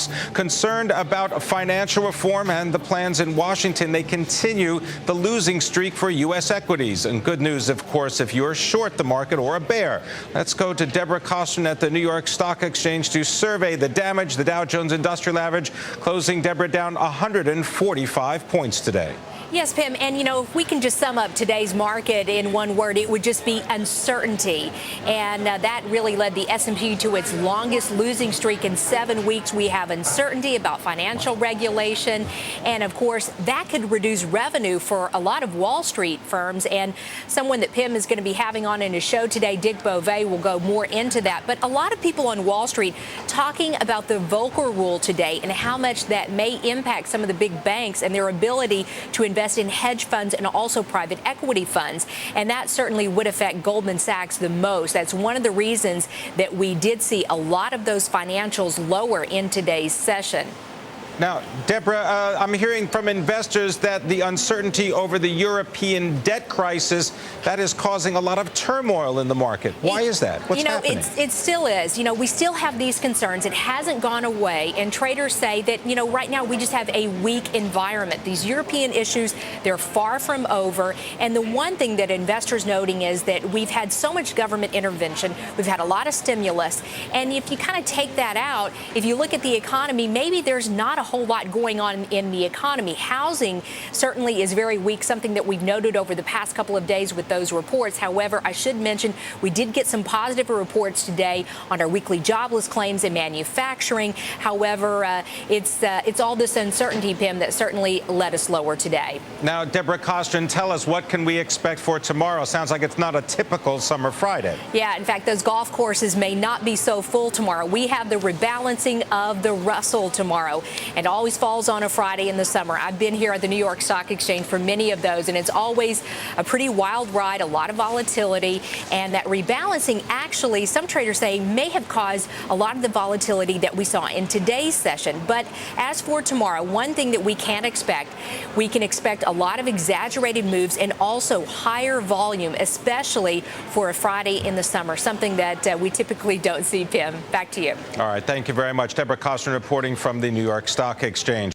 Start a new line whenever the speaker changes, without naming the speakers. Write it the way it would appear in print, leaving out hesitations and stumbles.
stocks. Concerned about financial reform and the plans in Washington, they continue the losing streak for U.S. equities. And good news, of course, if you're short the market or a bear. Let's go to Deborah Kostroun at the New York Stock Exchange to survey the damage. The Dow Jones Industrial Average closing, Deborah, down 145 points today.
Yes, Pimm, and if we can just sum up today's market in one word, it would just be uncertainty. And that really led the S&P to its longest losing streak in 7 weeks. We have uncertainty about financial regulation. And, of course, that could reduce revenue for a lot of Wall Street firms. And someone that Pimm is going to be having on in his show today, Dick Beauvais, will go more into that. But a lot of people on Wall Street talking about the Volcker rule today and how much that may impact some of the big banks and their ability to invest in hedge funds and also private equity funds. And that certainly would affect Goldman Sachs the most. That's one of the reasons that we did see a lot of those financials lower in today's session.
Now, Deborah, I'm hearing from investors that the uncertainty over the European debt crisis, that is causing a lot of turmoil in the market. Why is that? What's happening?
It still is. We still have these concerns. It hasn't gone away. And traders say that, right now we just have a weak environment. These European issues, they're far from over. And the one thing that investors noting is that we've had so much government intervention. We've had a lot of stimulus. And if you kind of take that out, if you look at the economy, maybe there's not a whole lot going on in the economy. Housing certainly is very weak, something that we've noted over the past couple of days with those reports. However, I should mention we did get some positive reports today on our weekly jobless claims in manufacturing. However, it's all this uncertainty, Pimm, that certainly led us lower today.
Now, Deborah Kostroun, tell us, what can we expect for tomorrow? Sounds like it's not a typical summer Friday.
Yeah, in fact, those golf courses may not be so full tomorrow. We have the rebalancing of the Russell tomorrow. It always falls on a Friday in the summer. I've been here at the New York Stock Exchange for many of those, and it's always a pretty wild ride, a lot of volatility. And that rebalancing, actually, some traders say, may have caused a lot of the volatility that we saw in today's session. But as for tomorrow, one thing that we can expect a lot of exaggerated moves and also higher volume, especially for a Friday in the summer, something that we typically don't see, Pimm. Back to you.
All right. Thank you very much. Deborah Kostroun reporting from the New York Stock Exchange.